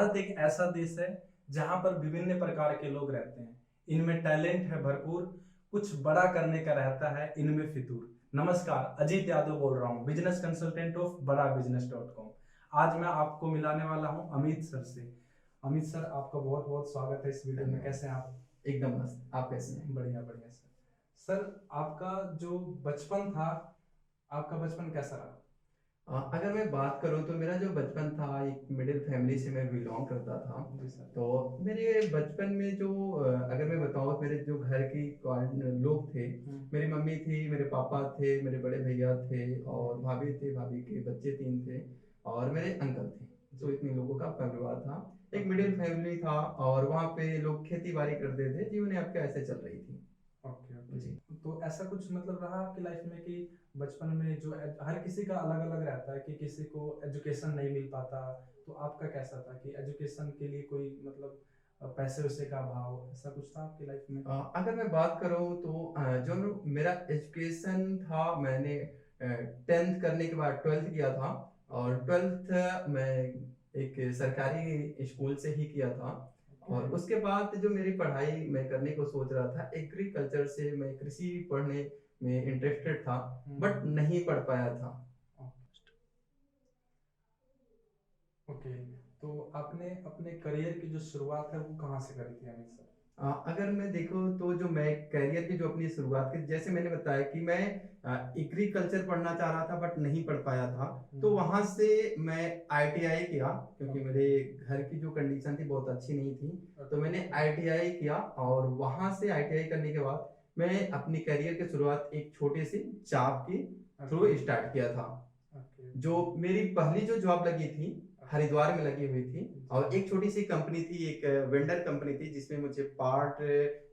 भारत एक ऐसा देश है जहां पर विभिन्न प्रकार के लोग रहते हैं। इनमें टैलेंट है भरपूर, कुछ बड़ा करने का रहता है इनमें फितूर। नमस्कार, अजीत यादव बोल रहा हूँ, बिजनेस कंसल्टेंट ऑफ बड़ा बिजनेस .com। आज मैं आपको मिलाने वाला हूँ अमित सर से। अमित सर, आपका बहुत बहुत स्वागत है इस वीडियो में। कैसे हैं आप? एकदम मस्त। आप कैसे हैं? बढ़िया बढ़िया सर। सर, आपका जो बचपन था, आपका बचपन कैसा रहा? अगर मैं बात करूं तो मेरा जो बचपन था, एक मिडिल फैमिली से मैं बिलोंग करता था। जी सर। तो मेरे बचपन में जो अगर मैं बताऊं, मेरे जो घर की लोग थे, मेरी मम्मी थी, मेरे पापा थे, मेरे बड़े भैया थे और भाभी थे, भाभी के बच्चे 3 थे और मेरे अंकल थे। तो इतने लोगों का परिवार था। एक मिडिल फैमिली था और वहाँ पे लोग खेती बाड़ी करते थे। जीवन आपका ऐसे चल रही थी। Okay okay. जी। तो ऐसा कुछ मतलब रहा आपकी लाइफ में कि बचपन में जो हर किसी का अलग अलग रहता है कि किसी को एजुकेशन नहीं मिल पाता, तो आपका कैसा था कि एजुकेशन के लिए कोई मतलब पैसे वैसे का अभाव, ऐसा कुछ था आपकी लाइफ में? अगर मैं बात करूं तो जो मेरा एजुकेशन था, मैंने 10th करने के बाद 12th किया था। और 12th मैं एक सरकारी स्कूल से ही किया था। और उसके बाद जो मेरी पढ़ाई मैं करने को सोच रहा था, एग्रीकल्चर से मैं कृषि पढ़ने में इंटरेस्टेड था, बट नहीं पढ़ पाया था। ओके। तो आपने अपने करियर की जो शुरुआत है वो कहाँ से करी थी अमित सर? अगर मैं देखूं तो जो मैं करियर की जो अपनी शुरुआत की, जैसे मैंने बताया कि मैं एग्रीकल्चर पढ़ना चाह रहा था बट नहीं पढ़ पाया था। तो वहां से मैं आईटीआई किया, क्योंकि मेरे घर की जो कंडीशन थी बहुत अच्छी नहीं थी। तो मैंने आईटीआई किया और वहां से आईटीआई करने के बाद मैं अपनी करियर की शुरुआत एक छोटे से जॉब के थ्रू स्टार्ट किया था। जो मेरी पहली जो जॉब लगी थी, हरिद्वार में लगी हुई थी। और एक छोटी सी कंपनी थी, एक वेंडर कंपनी थी, जिसमें मुझे पार्ट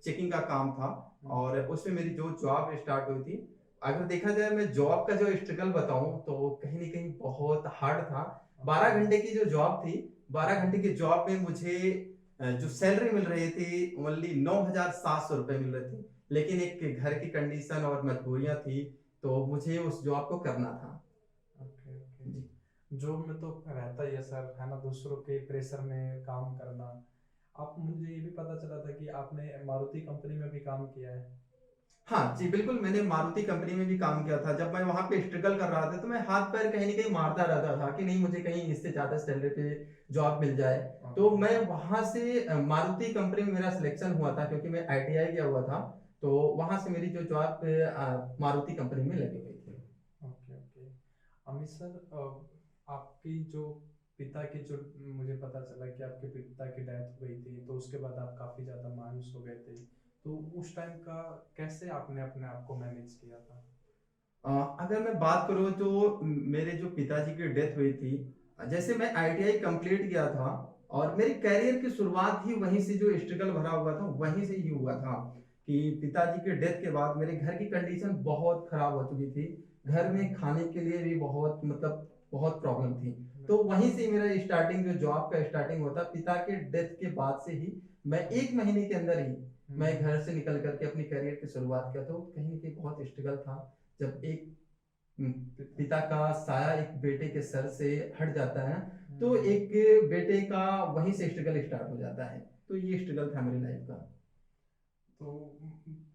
चेकिंग का काम था। और उसमें मेरी जो जॉब स्टार्ट हुई थी, अगर देखा जाए मैं जॉब का जो स्ट्रगल बताऊं तो कहीं ना कहीं बहुत हार्ड था। 12 घंटे की जो जॉब थी, 12 घंटे की जॉब में मुझे जो सैलरी मिल रही थी ओनली 9,700 रुपये मिल रही थी। लेकिन एक घर की कंडीशन और मजबूरियां थी, तो मुझे उस जॉब को करना था। Okay okay. जी। जॉब में तो रहता ही है सर, है ना, दूसरों के प्रेशर में काम करना। आप, मुझे ये भी पता चला था कि आपने मारुति कंपनी में भी काम किया है। हाँ जी, बिल्कुल। मैंने मारुति कंपनी में भी काम किया था। जब मैं वहां पे स्ट्रगल कर रहा था तो मैं हाथ पैर कहीं ना कहीं मारता रहता था कि नहीं, मुझे कहीं इससे ज्यादा सैलरी पे जॉब मिल जाए। तो मैं वहां से मारुति कंपनी में मेरा सिलेक्शन हुआ था, क्योंकि मैं आईटीआई किया हुआ था। तो वहां से मेरी जो जॉब मारुति कंपनी में लगी हुई थी। Okay okay. अमित सर, आपकी जो पिता की जो, मुझे पता चला कि आपके पिता की डेथ हो गई थी, तो उसके बाद आप काफी ज्यादा मायूस हो गए थे। तो उस टाइम का कैसे आपने अपने आप को मैनेज किया था? अ, अगर मैं बात करूँ तो मेरे जो पिताजी की डेथ हुई थी, जैसे मैं आईटीआई कंप्लीट किया था और मेरी कैरियर की शुरुआत ही वहीं से, जो स्ट्रगल भरा हुआ था वहीं से ही हुआ था। कि पिताजी के डेथ के बाद मेरे घर की कंडीशन बहुत खराब हो चुकी थी। घर में खाने के लिए भी बहुत, मतलब बहुत प्रॉब्लम थी। तो वहीं से मेरा स्टार्टिंग, जो जॉब का स्टार्टिंग होता, पिता के डेथ के बाद से ही मैं 1 महीने के अंदर ही मैं घर से निकल करके अपनी करियर की शुरुआत किया। तो कहीं ना कहीं बहुत स्ट्रगल था। जब एक पिता का साया एक बेटे के सर से हट जाता है, तो एक बेटे का वहीं से स्ट्रगल स्टार्ट हो जाता है। तो ये स्ट्रगल था मेरी लाइफ का। तो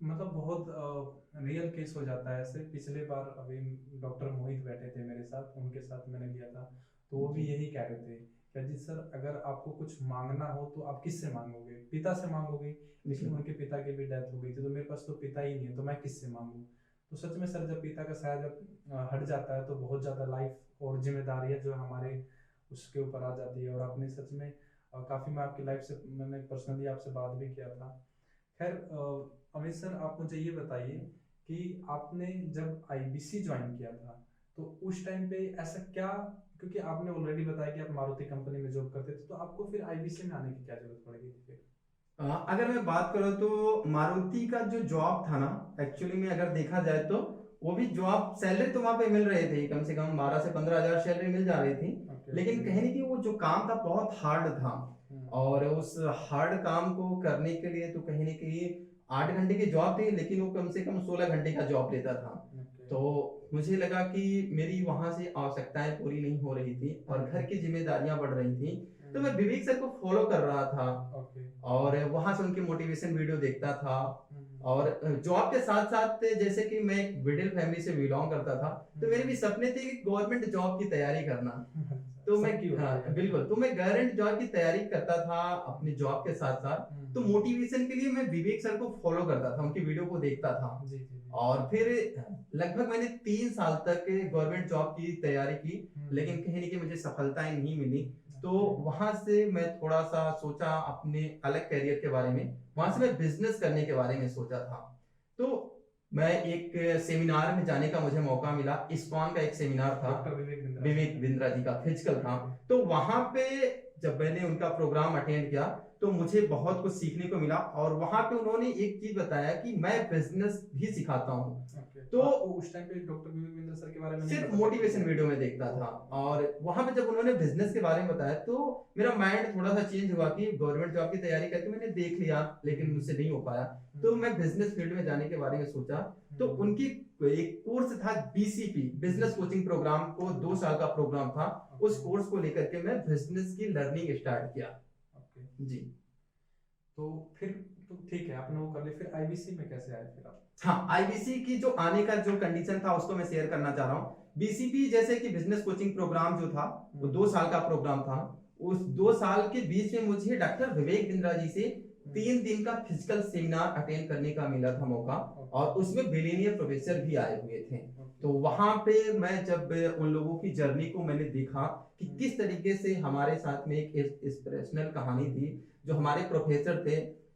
मतलब बहुत रियल केस हो जाता है ऐसे। पिछले बार अभी डॉक्टर मोहित बैठे थे मेरे साथ, उनके साथ मैंने लिया था, तो वो भी यही कह रहे थे कि अजीत सर, अगर आपको कुछ मांगना हो तो आप किससे मांगोगे? पिता से मांगोगे, लेकिन उनके पिता की भी डेथ हो गई थी, तो मेरे पास तो पिता ही नहीं है, तो मैं किससे मांगू? तो सच में सर, जब पिता का साया जब हट जाता है तो बहुत ज्यादा लाइफ और जिम्मेदारियां जो हमारे उसके ऊपर आ जाती है। और आपने सच में काफी, मैं आपकी लाइफ से, मैंने पर्सनली आपसे बात भी किया था। खैर, अमित सर, आप मुझे ये बताइए कि आपने जब आईबीसी ज्वाइन किया था, तो उस टाइम पे ऐसा क्या, क्योंकि आपने ऑलरेडी बताया कि आप मारुति कंपनी में जॉब करते थे, तो आपको फिर आईबीसी में आने की क्या जरूरत पड़ गई थी फिर? अगर मैं बात करूँ तो मारुति का जो जॉब था ना, एक्चुअली में अगर देखा जाए तो वो भी जॉब, सैलरी तो वहां पे मिल रही थी, कम से कम 12 से 15 हजार सैलरी मिल जा रही थी। लेकिन कहीं ना कहीं वो जो काम था बहुत हार्ड था। और उस हार्ड काम को करने के लिए तो कहीं ना कहीं 8 घंटे की जॉब थी, लेकिन वो कम से कम 16 घंटे का जॉब लेता था। तो मुझे लगा कि मेरी वहां से आवश्यकताएं पूरी नहीं हो रही थी और घर की जिम्मेदारियां बढ़ रही थी। तो मैं विवेक सर को फॉलो कर रहा था ओके। और वहां से उनके मोटिवेशन वीडियो देखता था। हम्म, और जॉब के साथ साथ जैसे कि मैं एक मिडिल फैमिली से बिलोंग करता था, तो मेरे भी सपने थे कि गवर्नमेंट जॉब की तैयारी करना। तो मैं सबकी होती है। बिल्कुल, तो मैं गवर्नमेंट जॉब की तैयारी करता था अपनी जॉब के साथ साथ। तो मोटिवेशन के लिए मैं विवेक सर को फॉलो करता था, उनकी वीडियो को देखता था। जी जी जी। और फिर लगभग मैंने 3 साल तक गवर्नमेंट जॉब की तैयारी की, लेकिन कहीं ना कहीं मुझे सफलताएं नहीं मिली। तो वहां से मैं थोड़ा सा सोचा अपने अलग करियर के बारे में, वहां से मैं बिजनेस करने के बारे में सोचा था। तो मैं एक सेमिनार में जाने का मुझे मौका मिला, इस्कॉन का एक सेमिनार था, डॉक्टर विवेक बिंद्रा जी का फिजिकल था। तो वहां पे जब मैंने उनका प्रोग्राम अटेंड किया तो मुझे बहुत कुछ सीखने को मिला। और वहां पे उन्होंने एक चीज बताया कि मैं बिजनेस भी सिखाता हूँ। तो उस टाइम पे डॉक्टर विवेक सर के बारे में सिर्फ मोटिवेशन वीडियो में देखता था। और वहां पे जब उन्होंने बिजनेस के बारे में बताया तो मेरा माइंड थोड़ा सा चेंज हुआ कि गवर्नमेंट जॉब की तैयारी करके मैंने देख लिया, लेकिन मुझसे नहीं हो पाया। तो मैं बिजनेस फील्ड में जाने के बारे में सोचा। तो उनकी एक कोर्स था बीसीपी, बिजनेस कोचिंग प्रोग्राम, को 2 साल का प्रोग्राम था। उस कोर्स को लेकर के मैं बिजनेस की लर्निंग स्टार्ट किया। जी। तो फिर तो ठीक है, आपने वो कर लिया, फिर आईबीसी में कैसे आए फिर आप? हाँ, आईबीसी की जो आने का जो कंडीशन था उसको मैं शेयर करना चाह रहा हूँ। बीसीपी जैसे कि बिजनेस कोचिंग प्रोग्राम जो था वो 2 साल का प्रोग्राम था। उस 2 साल के बीच में मुझे डॉक्टर विवेक बिंद्रा जी से 3 दिन का फिजिकल सेमिनार अटेंड करने का मिला था मौका। और उसमें बिलियनियर प्रोफेसर भी आए हुए थे। तो वहां पे मैं जब उन लोगों की जर्नी को मैंने देखा कि किस तरीके से हमारे साथ में एक इंस्पिरेशनल कहानी थी। जो हमारे प्रोफेसर थे,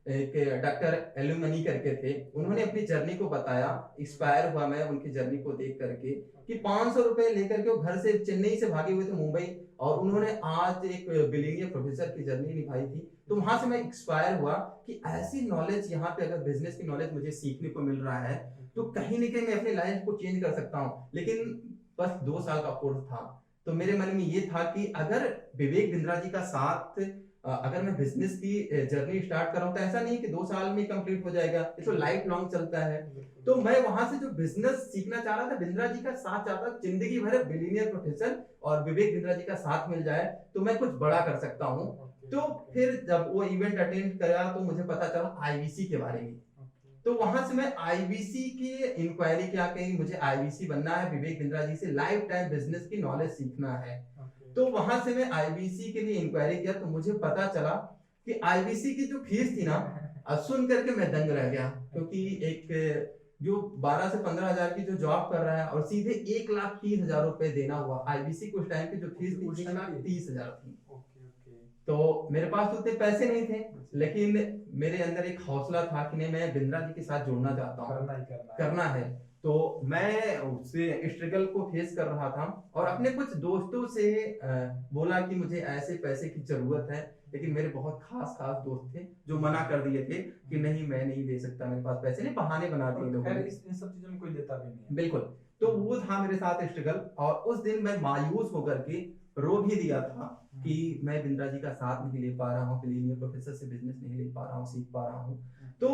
एक डॉक्टर एलुमनी करके थे, उन्होंने अपनी जर्नी को बताया। इंस्पायर हुआ मैं उनकी जर्नी को देख करके कि 500 रुपए लेकर के वो घर से चेन्नई से भागे हुए थे मुंबई, और उन्होंने आज एक बिलियनियर प्रोफेसर की जर्नी निभाई थी। तो वहां से मैं इंस्पायर हुआ कि ऐसी नॉलेज यहाँ पे, अगर बिजनेस की नॉलेज मुझे सीखने को मिल रहा है तो कहीं ना कहीं मैं अपनी लाइफ को चेंज कर सकता हूँ। लेकिन बस 2 साल का कोर्स था। तो मेरे मन में ये था कि अगर विवेक बिंद्रा जी का साथ अगर मैं बिजनेस की जर्नी स्टार्ट कर रहा हूं तो ऐसा नहीं कि 2 साल में कंप्लीट हो जाएगा, ये तो लाइफ लॉन्ग चलता है। तो मैं वहां से जो बिजनेस सीखना चाह रहा था, बिंद्रा जी का साथ चाहता, जिंदगी भर बिलियनियर प्रोफेसर और विवेक बिंद्रा जी का साथ मिल जाए तो मैं कुछ बड़ा कर सकता हूँ। तो फिर जब वो इवेंट अटेंड करा तो मुझे पता चला आईबीसी के बारे में। तो वहां से मैं आईबीसी की इंक्वायरी क्या कही, मुझे आईबीसी बनना है, विवेक बिंद्रा जी से लाइफ टाइम बिजनेस की नॉलेज सीखना है। तो वहां से मैं आईबीसी के लिए इंक्वायरी किया तो मुझे पता चला कि आईबीसी की जो फीस थी ना, सुन करके मैं दंग रह गया। क्योंकि एक जो 12 से 15 हजार की जो जॉब कर रहा है और सीधे 1,30,000 रुपए देना हुआ। आईबीसी को उस टाइम की जो फीस थी 1,30,000 थी। तो मेरे पास तो उतने पैसे नहीं थे, लेकिन मेरे अंदर एक हौसला था कि नहीं, मैं बिंद्रा जी के साथ जुड़ना चाहता हूँ, करना है। तो मैं उससे स्ट्रगल को फेस कर रहा था और अपने कुछ दोस्तों से बोला कि मुझे ऐसे पैसे की जरूरत है। लेकिन मेरे बहुत खास खास दोस्त थे जो मना कर दिए थे कि नहीं, मैं नहीं दे सकता, मेरे पास पैसे नहीं, बहाने बना दिए लोगों ने। इन सब चीजों में कोई देता भी नहीं है। बिल्कुल। तो वो था मेरे साथ स्ट्रगल। और उस दिन मैं मायूस होकर के रो भी दिया था कि मैं बिंद्रा जी का साथ नहीं ले पा रहा हूँ, बिलियनियर प्रोफेसर से बिजनेस नहीं ले पा रहा हूँ, सीख पा रहा हूँ। तो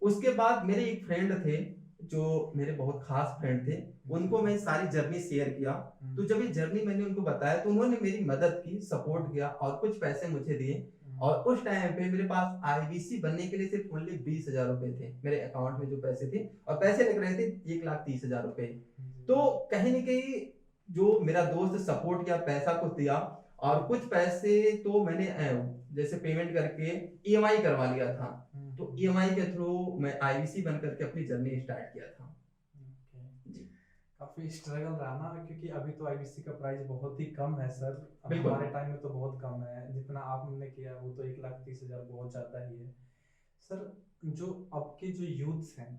उसके बाद मेरे एक फ्रेंड थे जो मेरे बहुत खास फ्रेंड थे, उनको मैं सारी जर्नी शेयर किया। तो जब ये जर्नी मैंने उनको बताया तो उन्होंने मेरी मदद की, सपोर्ट किया और कुछ पैसे मुझे दिए। और उस टाइम पे मेरे पास आईबीसी बनने के लिए सिर्फ ओनली 20,000 रुपए थे मेरे अकाउंट में, जो पैसे थे, और पैसे लग रहे थे 1,30,000 रुपए। तो कहीं ना कहीं जो मेरा दोस्त सपोर्ट किया, पैसा कुछ दिया, और कुछ पैसे तो मैंने जैसे पेमेंट करके ईएमआई करवा लिया था। तो ईएमआई के थ्रू मैं आईबीसी बन करके अपनी जर्नी स्टार्ट किया था। जी। काफी स्ट्रगल रहा ना, क्योंकि अभी तो आईबीसी का प्राइस बहुत ही कम है सर। बिल्कुल। हमारे टाइम में तो बहुत कम है, जितना आपने किया वो तो 1,30,000 बहुत ज्यादा ही है सर। जो अब के जो यूथ्स हैं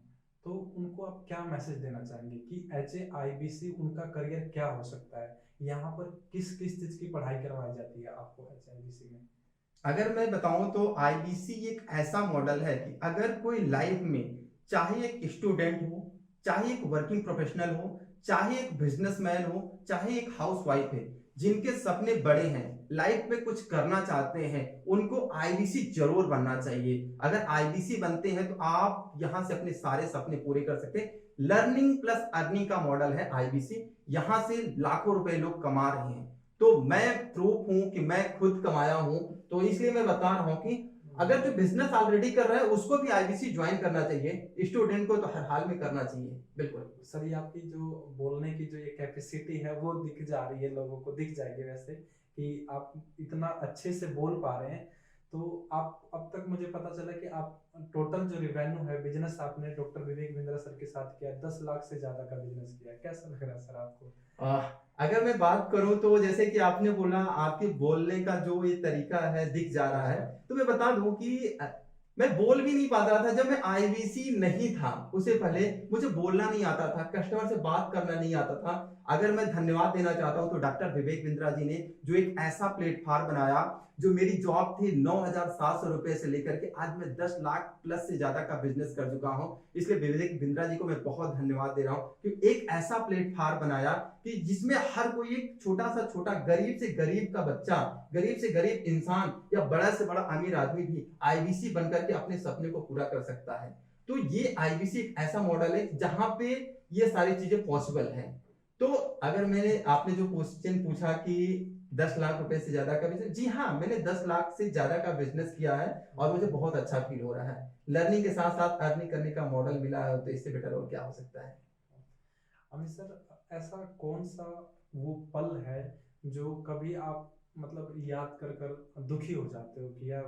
तो उनको आप क्या मैसेज देना चाहेंगे कि एज ए आईबीसी उनका करियर क्या हो सकता है? यहाँ पर किस किस चीज की पढ़ाई करवाई जाती है आपको एज आईबीसी में? अगर मैं बताऊं तो आईबीसी एक ऐसा मॉडल है कि अगर कोई लाइफ में, चाहे एक स्टूडेंट हो, चाहे एक वर्किंग प्रोफेशनल हो, चाहे एक बिजनेसमैन हो, चाहे एक हाउसवाइफ है, जिनके सपने बड़े हैं, लाइफ में कुछ करना चाहते हैं, उनको आईबीसी जरूर बनना चाहिए। अगर आईबीसी बनते हैं तो आप यहां से अपने सारे सपने पूरे कर सकते हैं। लर्निंग प्लस अर्निंग का मॉडल है आईबीसी। यहां से लाखों रुपए लोग कमा रहे हैं। तो मैं प्रूफ हूं कि मैं खुद कमाया हूं। तो इसलिए मैं बता रहा हूं कि अगर जो बिजनेस ऑलरेडी कर रहा है उसको भी आईबीसी ज्वाइन करना चाहिए, स्टूडेंट को तो हर हाल में करना चाहिए। बिल्कुल सर, ये आपकी जो बोलने की जो ये कैपेसिटी है वो दिख जा रही है, लोगों को दिख जाएगी वैसे कि आप इतना अच्छे से बोल पा रहे हैं। तो आप अब तक मुझे पता चला कि आप टोटल जो रिवेन्यू है बिजनेस आपने डॉक्टर विवेक बिंद्रा सर के साथ किया, 10 लाख से ज्यादा का बिजनेस किया। कैसा लग रहा है सर आपको? आ, अगर मैं बात करूं तो जैसे कि आपने बोला आपके बोलने का जो ये तरीका है दिख जा रहा है, तो मैं बता दूं कि मैं बोल भी नहीं पाता था। जब मैं आईबीसी नहीं था उससे पहले मुझे बोलना नहीं आता था, कस्टमर से बात करना नहीं आता था। अगर मैं धन्यवाद देना चाहता हूं तो डॉक्टर विवेक बिंद्रा जी ने जो एक ऐसा प्लेटफॉर्म बनाया, जो मेरी जॉब थी 9,700 रुपए से लेकर के आज मैं 10 लाख प्लस से ज्यादा का बिजनेस कर चुका हूं। इसलिए विवेक बिंद्रा जी को मैं बहुत धन्यवाद दे रहा हूं कि एक ऐसा प्लेटफॉर्म बनाया कि जिसमें हर कोई एक छोटा सा छोटा गरीब से गरीब का बच्चा, गरीब से गरीब इंसान या बड़ा से बड़ा अमीर आदमी भी आईबीसी बनकर के अपने सपने को पूरा कर सकता है। तो ये आईबीसी एक ऐसा मॉडल है जहां पे ये सारी चीजें पॉसिबल हैं। तो अगर मैंने आपने जो क्वेश्चन पूछा कि 10 लाख रुपए से ज्यादा का बिजनेस, जी हाँ, मैंने 10 लाख से ज्यादा का बिजनेस किया है और मुझे बहुत अच्छा फील हो रहा है। लर्निंग के साथ साथ अर्निंग करने का मॉडल मिला है, तो इससे बेटर और क्या हो सकता है। अमित सर, ऐसा कौन सा वो पल है जो कभी आप मतलब याद कर कर दुखी हो जाते हो कि यार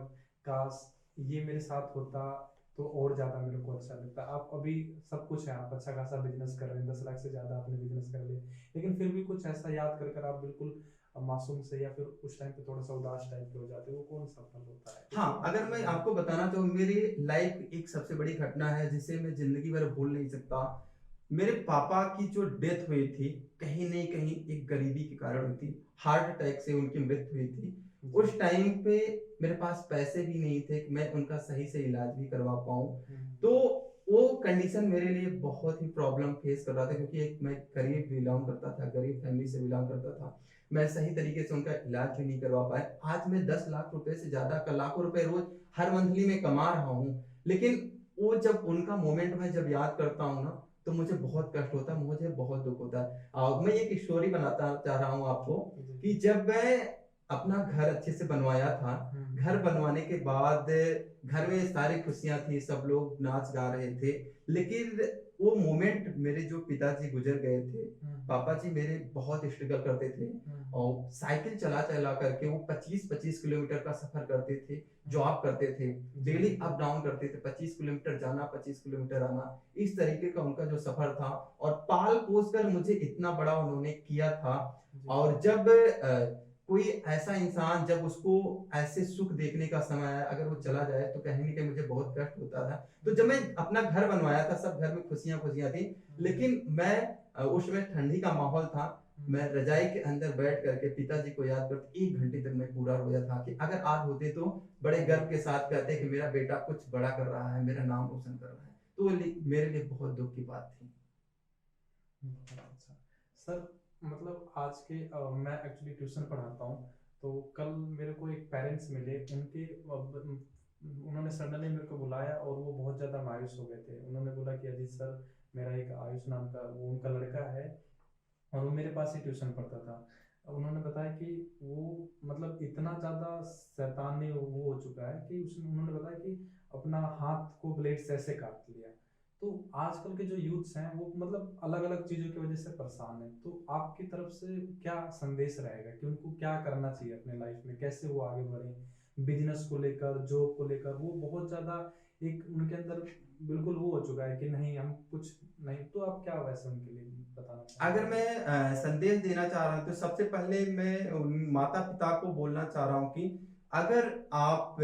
काश ये मेरे साथ होता तो और ज्यादा मेरे को अच्छा लगता। आप अभी सब कुछ है, आप अच्छा खासा बिजनेस कर रहे हैं, 10 लाख से ज्यादा आपने बिजनेस कर लिया, लेकिन फिर भी कुछ ऐसा याद कर कर आप बिल्कुल मासूम से या फिर उस टाइम पे थोड़ा सा उदास टाइप के हो जाते हो, वो कौन सा पल होता है? हाँ, अगर मैं आपको बताना चाहूँ, मेरी लाइफ एक सबसे बड़ी घटना है जिसे मैं जिंदगी भर भूल नहीं सकता। मेरे पापा की जो डेथ हुई थी, कहीं नहीं कहीं एक गरीबी के कारण हुई थी। हार्ट अटैक से उनकी मृत्यु हुई थी। उस टाइम पे मेरे पास पैसे भी नहीं थे कि मैं उनका सही से इलाज भी करवा पाऊँ। तो वो कंडीशन मेरे लिए बहुत ही प्रॉब्लम फेस कर रहा था, क्योंकि एक मैं गरीब बिलोंग करता था, गरीब फैमिली से बिलोंग करता था। मैं सही तरीके से उनका इलाज भी नहीं करवा पाया। आज मैं 10 लाख रुपए से ज्यादा का लाखों रुपए रोज हर मंथली में कमा रहा हूँ, लेकिन वो जब उनका मोमेंट मैं जब याद करता हूँ ना, तो मुझे बहुत कष्ट होता है, मुझे बहुत दुख होता है। मैं एक स्टोरी बनाता चाह रहा हूँ आपको कि जब मैं अपना घर अच्छे से बनवाया था, घर बनवाने के बाद घर में सारी खुशियां थी, सब लोग नाच गा रहे थे, लेकिन वो मोमेंट मेरे जो पिताजी गुजर गए थे। पापा जी मेरे बहुत स्ट्रगल करते थे और साइकिल चला चला करके वो 25-25 किलोमीटर का सफर करते थे, जॉब करते थे, डेली अप डाउन करते थे, 25 किलोमीटर जाना 25 किलोमीटर आना, इस तरीके का उनका जो सफर था। और पाल पोस कर मुझे इतना बड़ा उन्होंने किया था। और जब कोई ऐसा इंसान जब उसको ऐसे सुख देखने का समय आया, अगर वो चला जाए तो कहीं ना कहीं मुझे बहुत कष्ट होता था। तो जब मैं अपना घर बनवाया था, सब घर में खुशियां खुशियां थी, लेकिन मैं उसमें ठंडी का माहौल था। मैं रजाई के अंदर बैठ करके पिताजी को याद करते 1 घंटे तक मैं पूरा रोया था कि अगर आज होते तो बड़े गर्व के साथ कहते कि मेरा बेटा कुछ बड़ा कर रहा है, मेरा नाम रोशन कर रहा है। तो मेरे लिए बहुत दुख की बात थी। अच्छा सर, मतलब आज के मैं एक्चुअली ट्यूशन पढ़ाता हूँ, तो कल मेरे को एक पेरेंट्स मिले, उनके उन्होंने सडनली मेरे को बुलाया और वो बहुत ज़्यादा मायूस हो गए थे। उन्होंने बोला कि अजीत सर, मेरा एक आयुष नाम का वो उनका लड़का है और वो मेरे पास ही ट्यूशन पढ़ता था। उन्होंने बताया कि वो मतलब इतना ज़्यादा शैतानी वो हो चुका है कि उसने उन्होंने बताया कि अपना हाथ को ब्लेड से ऐसे काट लिया। तो आजकल के जो यूथ्स हैं वो मतलब अलग अलग चीज़ों की वजह से परेशान है। तो आपकी तरफ से क्या संदेश रहेगा कि उनको क्या करना चाहिए अपने लाइफ में, कैसे वो आगे बढ़े बिजनेस को लेकर, जॉब को लेकर? वो बहुत ज़्यादा एक उनके अंदर बिल्कुल वो हो चुका है कि नहीं हम कुछ नहीं। तो आप क्या वैसे उनके लिए बताना चाहेंगे? अगर मैं संदेश देना चाह रहा हूँ तो सबसे पहले मैं उन माता पिता को बोलना चाह रहा हूँ कि अगर आप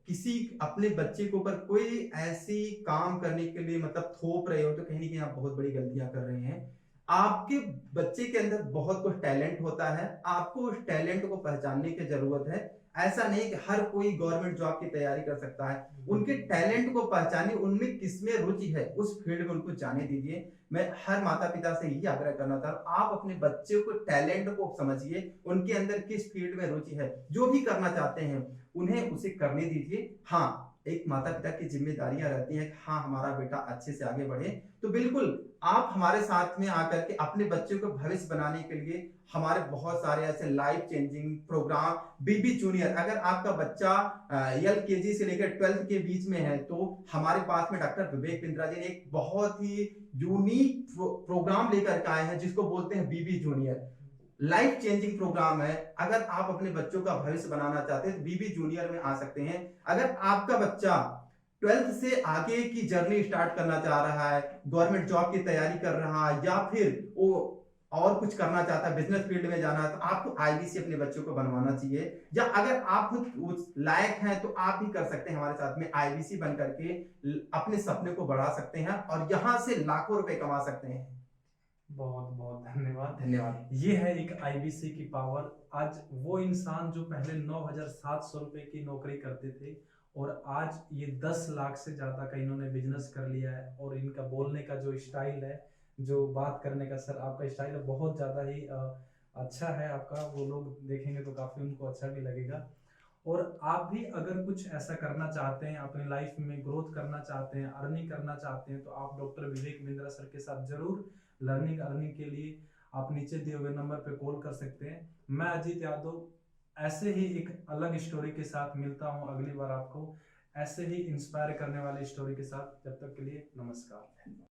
किसी अपने बच्चे के ऊपर कोई ऐसी काम करने के लिए मतलब थोप रहे हो, तो कहीं ना कहीं आप बहुत बड़ी गलतियां कर रहे हैं। आपके बच्चे के अंदर बहुत कुछ टैलेंट होता है, आपको उस टैलेंट को पहचानने की जरूरत है। ऐसा नहीं कि हर कोई गवर्नमेंट जॉब की तैयारी कर सकता है। उनके टैलेंट को पहचानिए, उनमें किसमें रुचि है उस फील्ड में उनको जाने दीजिए। मैं हर माता पिता से यही आग्रह करना था, आप अपने बच्चे को टैलेंट को समझिए, उनके अंदर किस फील्ड में रुचि है, जो भी करना चाहते हैं उन्हें उसे करने दीजिए। हाँ, एक माता पिता की जिम्मेदारियां रहती हैं कि हाँ हमारा बेटा अच्छे से आगे बढ़े, तो बिल्कुल आप हमारे साथ में आकर के अपने बच्चों को भविष्य बनाने के लिए हमारे बहुत सारे ऐसे लाइफ चेंजिंग प्रोग्राम, बीबी जूनियर, अगर आपका बच्चा एलकेजी से लेकर 12th के बीच में है तो हमारे पास में डॉक्टर विवेक बिंद्रा जी ने एक बहुत ही यूनिक प्रोग्राम लेकर के आए हैं जिसको बोलते हैं बीबी जूनियर। लाइफ चेंजिंग प्रोग्राम है। अगर आप अपने बच्चों का भविष्य बनाना चाहते हैं तो बीबी जूनियर में आ सकते हैं। अगर आपका बच्चा 12th से आगे की जर्नी स्टार्ट करना चाह रहा है, गवर्नमेंट जॉब की तैयारी कर रहा है, या फिर वो और कुछ करना चाहता है, बिजनेस फील्ड में जाना है, तो आपको आईबीसी अपने बच्चों को बनवाना चाहिए। या अगर आप खुद उस लायक हैं तो आप भी कर सकते हैं हमारे साथ में आईबीसी बन करके अपने सपने को बढ़ा सकते हैं और यहाँ से लाखों रुपए कमा सकते हैं। बहुत बहुत धन्यवाद। धन्यवाद। ये है एक आईबीसी की पावर। आज वो इंसान जो पहले 9,700 रुपए की नौकरी करते थे और आज ये 10 लाख से ज्यादा का इन्होंने बिजनेस कर लिया है। और इनका बोलने का जो स्टाइल है, जो बात करने का, सर आपका स्टाइल है बहुत ज्यादा ही अच्छा है आपका। वो लोग देखेंगे तो काफी उनको अच्छा भी लगेगा। और आप भी अगर कुछ ऐसा करना चाहते हैं, अपनी लाइफ में ग्रोथ करना चाहते हैं, अर्निंग करना चाहते हैं, तो आप डॉक्टर विवेक बिंद्रा सर के साथ जरूर लर्निंग अर्निंग के लिए आप नीचे दिए हुए नंबर पे कॉल कर सकते हैं। मैं अजीत यादव ऐसे ही एक अलग स्टोरी के साथ मिलता हूं अगली बार आपको, ऐसे ही इंस्पायर करने वाली स्टोरी के साथ। जब तक के लिए नमस्कार।